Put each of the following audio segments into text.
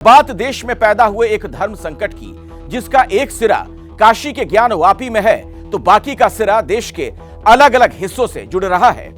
बात देश में पैदा हुए एक धर्म संकट की, जिसका एक सिरा काशी के ज्ञान वापी में है तो बाकी का सिरा देश के अलग अलग हिस्सों से जुड़ रहा है।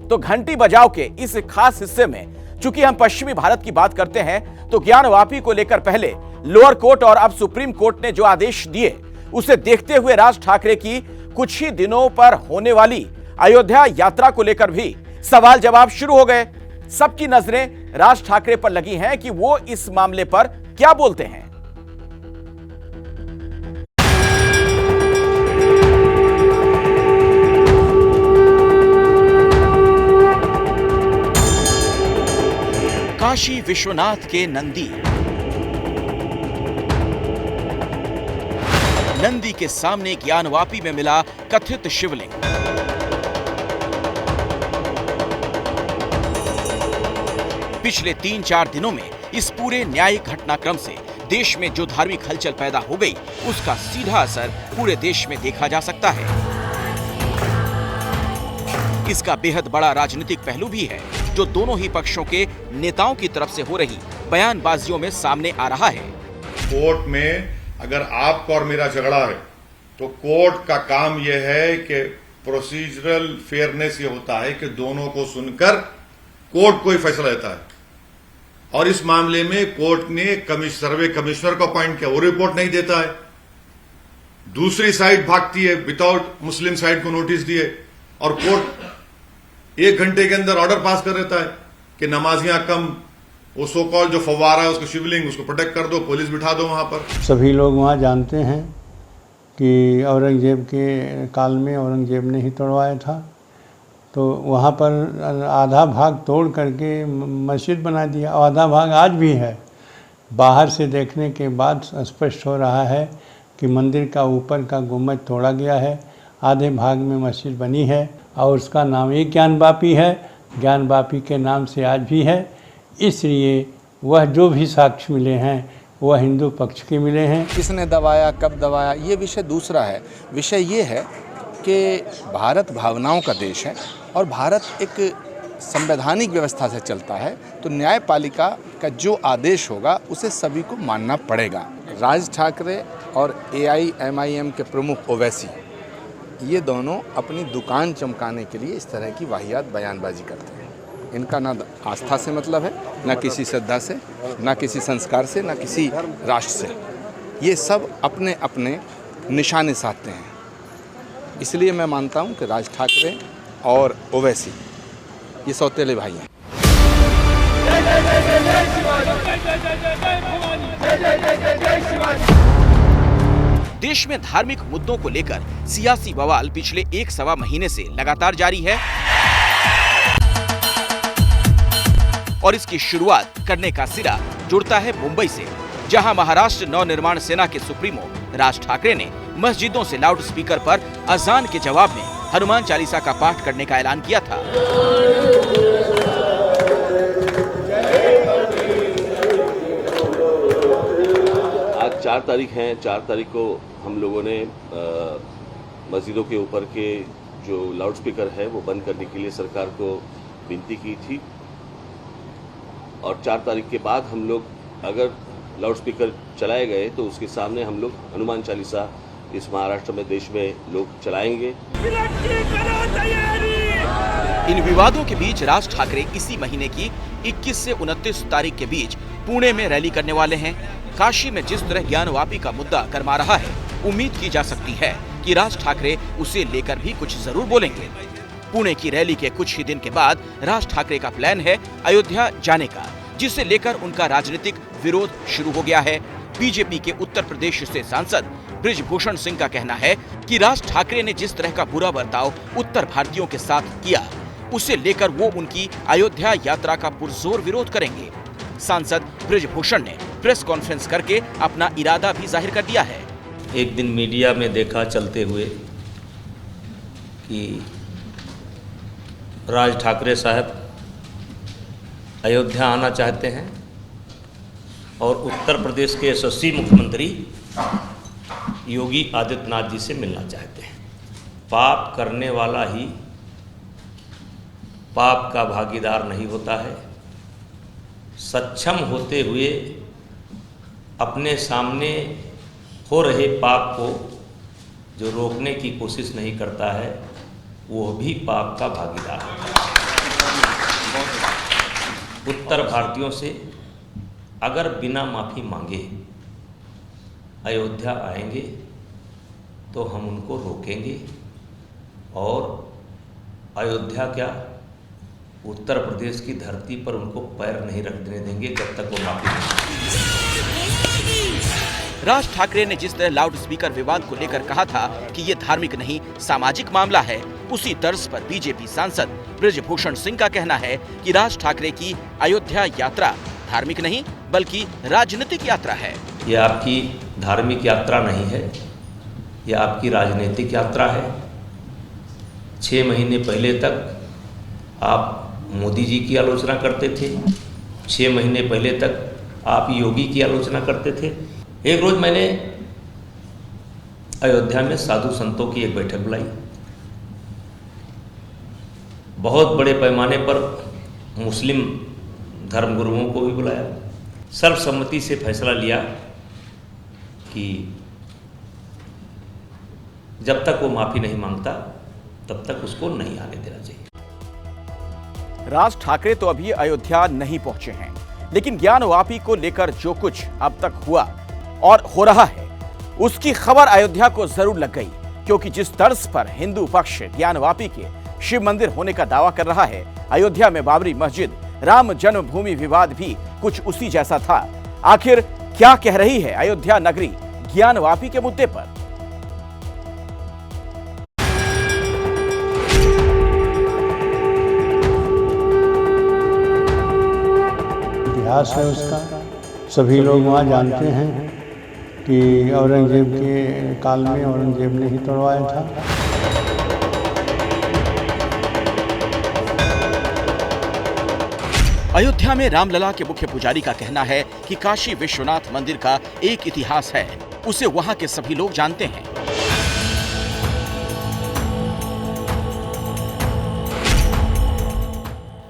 तो घंटी बजाओ के इस खास हिस्से में चूंकि हम पश्चिमी भारत की बात करते हैं, तो ज्ञान वापी को लेकर पहले लोअर कोर्ट और अब सुप्रीम कोर्ट ने जो आदेश दिए, उसे देखते हुए राज ठाकरे की कुछ ही दिनों पर होने वाली अयोध्या यात्रा को लेकर भी सवाल जवाब शुरू हो गए। सबकी नजरें राज ठाकरे पर लगी हैं कि वो इस मामले पर क्या बोलते हैं। काशी विश्वनाथ के नंदी। नंदी के सामने ज्ञानवापी में मिला कथित शिवलिंग। पिछले 3-4 दिनों में इस पूरे न्यायिक घटनाक्रम से देश में जो धार्मिक हलचल पैदा हो गई, उसका सीधा असर पूरे देश में देखा जा सकता है। इसका बेहद बड़ा राजनीतिक पहलू भी है, जो दोनों ही पक्षों के नेताओं की तरफ से हो रही बयानबाजियों में सामने आ रहा है। कोर्ट में अगर आपका और मेरा झगड़ा है, तो कोर्ट का काम यह है कि प्रोसीजरल फेयरनेस ये होता है कि दोनों को सुनकर कोर्ट कोई फैसला लेता है। और इस मामले में कोर्ट ने सर्वे कमिश्नर को अपॉइंट किया, वो रिपोर्ट नहीं देता है। दूसरी साइड भागती है, विदाउट मुस्लिम साइड को नोटिस दिए, और कोर्ट 1 घंटे के अंदर ऑर्डर पास कर देता है कि नमाजियां कम, वो सो कॉल जो फव्वारा है उसको शिवलिंग उसको प्रोटेक्ट कर दो, पुलिस बिठा दो वहां पर। सभी लोग वहां जानते हैं कि औरंगजेब के काल में औरंगजेब ने ही तोड़वाया था, तो वहाँ पर आधा भाग तोड़ करके मस्जिद बना दिया, आधा भाग आज भी है। बाहर से देखने के बाद स्पष्ट हो रहा है कि मंदिर का ऊपर का गुम्बद तोड़ा गया है, आधे भाग में मस्जिद बनी है, और उसका नाम ही ज्ञानवापी है। ज्ञानवापी के नाम से आज भी है। इसलिए वह जो भी साक्ष्य मिले हैं वह हिंदू पक्ष के मिले हैं। किसने दबाया, कब दबाया, ये विषय दूसरा है। विषय ये है कि भारत भावनाओं का देश है और भारत एक संवैधानिक व्यवस्था से चलता है, तो न्यायपालिका का जो आदेश होगा उसे सभी को मानना पड़ेगा। राज ठाकरे और AIMIM के प्रमुख ओवैसी, ये दोनों अपनी दुकान चमकाने के लिए इस तरह की वाहियात बयानबाजी करते हैं। इनका ना आस्था से मतलब है, ना किसी श्रद्धा से, ना किसी संस्कार से, ना किसी राष्ट्र से। ये सब अपने अपने निशाने साधते हैं। इसलिए मैं मानता हूं कि राज ठाकरे और ओवैसी ये सौतेले भाई हैं। देश में धार्मिक मुद्दों को लेकर सियासी बवाल पिछले 1-1.25 महीने से लगातार जारी है, और इसकी शुरुआत करने का सिरा जुड़ता है मुंबई से, जहां महाराष्ट्र नवनिर्माण सेना के सुप्रीमो राज ठाकरे ने मस्जिदों से लाउड स्पीकर पर अजान के जवाब में हनुमान चालीसा का पाठ करने का ऐलान किया था। आज 4 तारीख है। 4 तारीख को हम लोगों ने मस्जिदों के ऊपर के जो लाउड स्पीकर है वो बंद करने के लिए सरकार को विनती की थी, और 4 तारीख के बाद हम लोग अगर लाउड स्पीकर चलाए गए तो उसके सामने हम लोग हनुमान चालीसा इस महाराष्ट्र में, देश में लोग चलाएंगे। इन विवादों के बीच राज ठाकरे इसी महीने की 21 से 29 तारीख के बीच पुणे में रैली करने वाले हैं। काशी में जिस तरह ज्ञानवापी का मुद्दा गरमा रहा है, उम्मीद की जा सकती है कि राज ठाकरे उसे लेकर भी कुछ जरूर बोलेंगे। पुणे की रैली के कुछ ही दिन के बाद राज ठाकरे का प्लान है अयोध्या जाने का, जिसे लेकर उनका राजनीतिक विरोध शुरू हो गया है। बीजेपी के उत्तर प्रदेश से सांसद बृजभूषण सिंह का कहना है कि राज ठाकरे ने जिस तरह का बुरा बर्ताव उत्तर भारतीयों के साथ किया, उसे लेकर वो उनकी अयोध्या यात्रा का पुरजोर विरोध करेंगे। सांसद बृजभूषण ने प्रेस कॉन्फ्रेंस करके अपना इरादा भी जाहिर कर दिया है। एक दिन मीडिया में देखा चलते हुए कि राज ठाकरे साहब अयोध्या आना चाहते हैं और उत्तर प्रदेश के यशस्वी मुख्यमंत्री योगी आदित्यनाथ जी से मिलना चाहते हैं। पाप करने वाला ही पाप का भागीदार नहीं होता है। सक्षम होते हुए अपने सामने हो रहे पाप को जो रोकने की कोशिश नहीं करता है वो भी पाप का भागीदार है। उत्तर भारतीयों से अगर बिना माफ़ी मांगे अयोध्या आएंगे तो हम उनको रोकेंगे और अयोध्या क्या उत्तर प्रदेश की धरती पर उनको पैर नहीं रखने देंगे जब तक वो माफी नहीं। राज ठाकरे ने जिस तरह लाउड स्पीकर विवाद को लेकर कहा था कि ये धार्मिक नहीं सामाजिक मामला है, उसी तर्ज पर बीजेपी सांसद बृजभूषण सिंह का कहना है कि राज ठाकरे की अयोध्या यात्रा धार्मिक नहीं बल्कि राजनीतिक यात्रा है। ये आपकी धार्मिक यात्रा नहीं है, ये आपकी राजनीतिक यात्रा है। 6 महीने पहले तक आप मोदी जी की आलोचना करते थे, 6 महीने पहले तक आप योगी की आलोचना करते थे। एक रोज मैंने अयोध्या में साधु संतों की एक बैठक बुलाई, बहुत बड़े पैमाने पर मुस्लिम धर्मगुरुओं को भी बुलाया, सर्वसम्मति से फैसला लिया कि जब तक वो माफी नहीं मांगता तब तक उसको नहीं आने देना चाहिए। राज ठाकरे तो अभी अयोध्या नहीं पहुंचे हैं, लेकिन ज्ञान वापी को लेकर जो कुछ अब तक हुआ और हो रहा है उसकी खबर अयोध्या को जरूर लग गई, क्योंकि जिस तर्ज पर हिंदू पक्ष ज्ञान वापी के शिव मंदिर होने का दावा कर रहा है, अयोध्या में बाबरी मस्जिद, राम जन्मभूमि विवाद भी कुछ उसी जैसा था। आखिर क्या कह रही है अयोध्या नगरी ज्ञान वापी के मुद्दे पर? इतिहास है उसका, सभी लोग वहाँ जानते हैं कि औरंगजेब के काल में औरंगजेब ने ही तोड़वाया था। अयोध्या में रामलला के मुख्य पुजारी का कहना है कि काशी विश्वनाथ मंदिर का एक इतिहास है, उसे वहां के सभी लोग जानते हैं।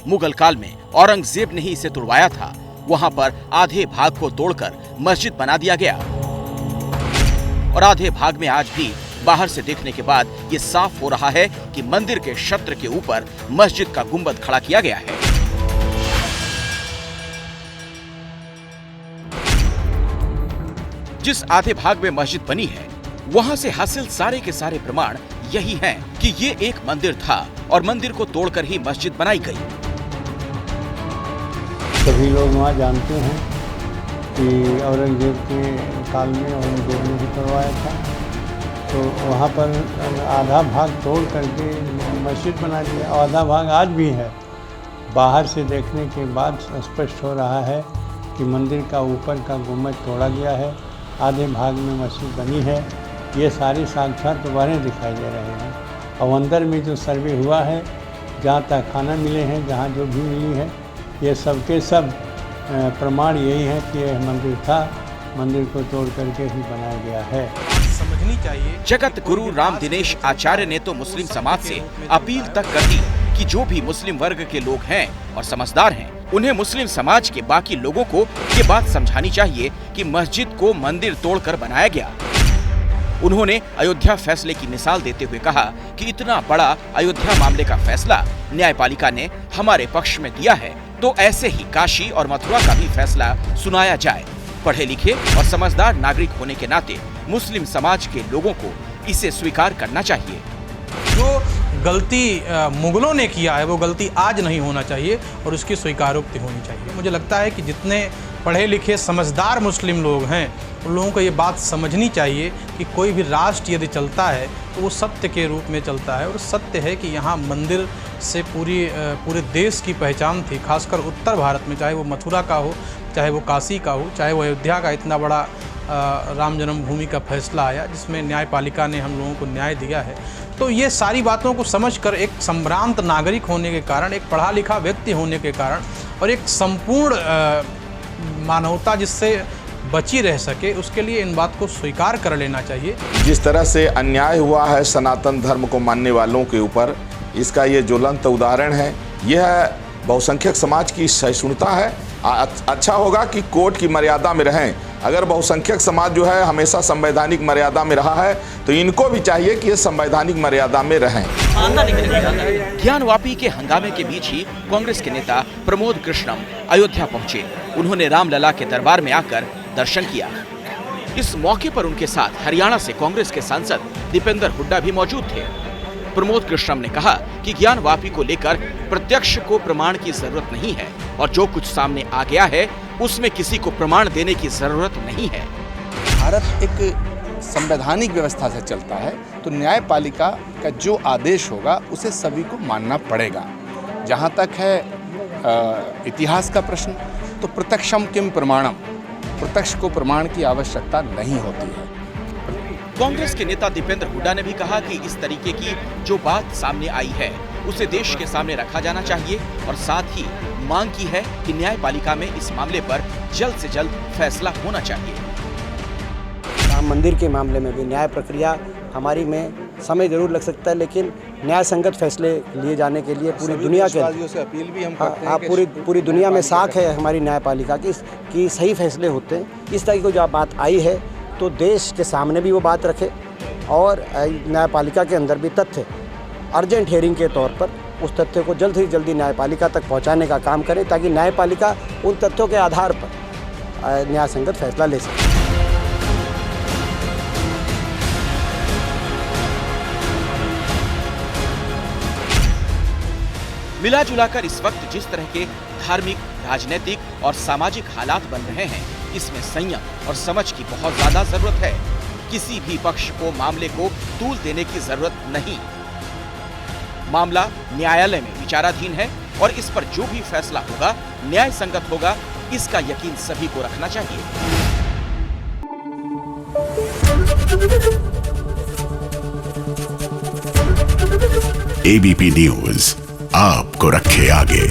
मुगल काल में औरंगजेब ने ही इसे तुड़वाया था। वहां पर आधे भाग को तोड़कर मस्जिद बना दिया गया और आधे भाग में आज भी बाहर से देखने के बाद ये साफ हो रहा है कि मंदिर के शत्र के ऊपर मस्जिद का गुंबद खड़ा किया गया है। जिस आधे भाग में मस्जिद बनी है वहां से हासिल सारे के सारे प्रमाण यही हैं कि ये एक मंदिर था और मंदिर को तोड़कर ही मस्जिद बनाई गई। सभी लोग वहाँ जानते हैं कि औरंगजेब के काल में औरंगजेब ने ही तोड़वाया था, तो वहाँ पर आधा भाग तोड़ करके मस्जिद बना दिया। आधा भाग आज भी है। बाहर से देखने के बाद स्पष्ट हो रहा है कि मंदिर का ऊपर का गुम्बद तोड़ा गया है, आधे भाग में मस्जिद बनी है। ये सारी साक्षात दोबारा दिखाई दे रहे हैं। और अंदर में जो सर्वे हुआ है, जहाँ तक खाना मिले हैं, जहाँ जो भी मिली है, ये सब के सब प्रमाण यही है कि यह मंदिर था, मंदिर को तोड़ करके ही बनाया गया है। समझनी चाहिए। जगत गुरु राम दिनेश आचार्य ने तो मुस्लिम समाज से अपील तक कर दी कि जो भी मुस्लिम वर्ग के लोग हैं और समझदार हैं, उन्हें मुस्लिम समाज के बाकी लोगों को ये बात समझानी चाहिए कि मस्जिद को मंदिर तोड़कर बनाया गया। उन्होंने अयोध्या फैसले की मिसाल देते हुए कहा कि इतना बड़ा अयोध्या मामले का फैसला न्यायपालिका ने हमारे पक्ष में दिया है, तो ऐसे ही काशी और मथुरा का भी फैसला सुनाया जाए। पढ़े लिखे और समझदार नागरिक होने के नाते मुस्लिम समाज के लोगों को इसे स्वीकार करना चाहिए। जो गलती मुगलों ने किया है वो गलती आज नहीं होना चाहिए और उसकी स्वीकारोक्ति होनी चाहिए। मुझे लगता है कि जितने पढ़े लिखे समझदार मुस्लिम लोग हैं उन लोगों को ये बात समझनी चाहिए कि कोई भी राष्ट्र यदि चलता है तो वो सत्य के रूप में चलता है, और सत्य है कि यहाँ मंदिर से पूरे देश की पहचान थी, खासकर उत्तर भारत में, चाहे वो मथुरा का हो, चाहे वो काशी का हो, चाहे वो अयोध्या का इतना बड़ा राम जन्मभूमि का फैसला आया जिसमें न्यायपालिका ने हम लोगों को न्याय दिया है। तो ये सारी बातों को समझकर एक संभ्रांत नागरिक होने के कारण, एक पढ़ा लिखा व्यक्ति होने के कारण और एक संपूर्ण मानवता जिससे बची रह सके, उसके लिए इन बात को स्वीकार कर लेना चाहिए। जिस तरह से अन्याय हुआ है सनातन धर्म को मानने वालों के ऊपर, इसका ये ज्वलंत उदाहरण है। यह बहुसंख्यक समाज की सहिष्णुता है। अच्छा होगा कि कोर्ट की मर्यादा में रहें अगर बहुसंख्यक समाज जो है हमेशा संवैधानिक मर्यादा में रहा है तो इनको भी चाहिए कि ये संवैधानिक मर्यादा में रहें। ज्ञानवापी के हंगामे के बीच ही कांग्रेस के नेता प्रमोद कृष्णम अयोध्या पहुंचे। उन्होंने रामलला के दरबार में आकर दर्शन किया। इस मौके पर उनके साथ हरियाणा से कांग्रेस के सांसद दीपेंद्र हुड्डा भी मौजूद थे। प्रमोद कृष्णम ने कहा कि ज्ञानवापी को लेकर प्रत्यक्ष को प्रमाण की जरूरत नहीं है और जो कुछ सामने आ गया है उसमें किसी को प्रमाण देने की जरूरत नहीं है। भारत एक संवैधानिक व्यवस्था से चलता है तो न्यायपालिका का जो आदेश होगा उसे सभी को मानना पड़ेगा। जहाँ तक है इतिहास का प्रश्न, तो प्रत्यक्षम किम प्रमाणम, प्रत्यक्ष को प्रमाण की आवश्यकता नहीं होती है। कांग्रेस के नेता दीपेंद्र हुड्डा ने भी कहा कि इस तरीके की जो बात सामने आई है उसे देश के सामने रखा जाना चाहिए और साथ ही मांग की है कि न्यायपालिका में इस मामले पर जल्द से जल्द फैसला होना चाहिए। राम मंदिर के मामले में भी न्याय प्रक्रिया हमारी में समय जरूर लग सकता है, लेकिन न्याय संगत फैसले लिए जाने के लिए पूरी दुनिया के से अपील भी हम करते हैं पूरी दुनिया में साख है हमारी न्यायपालिका की सही फैसले होते हैं। इस तरह की जो बात आई है तो देश के सामने भी वो बात रखे और न्यायपालिका के अंदर भी तथ्य अर्जेंट हियरिंग के तौर पर उस तथ्य को जल्द से जल्दी न्यायपालिका तक पहुंचाने का काम करें ताकि न्यायपालिका उन तथ्यों के आधार पर न्याय संगत फैसला ले सके। मिला जुलाकर इस वक्त जिस तरह के धार्मिक, राजनीतिक और सामाजिक हालात बन रहे हैं, इसमें संयम और समझ की बहुत ज्यादा जरूरत है। किसी भी पक्ष को मामले को तूल देने की जरूरत नहीं। मामला न्यायालय में विचाराधीन है और इस पर जो भी फैसला होगा न्याय संगत होगा, इसका यकीन सभी को रखना चाहिए। एबीपी न्यूज आपको रखे आगे।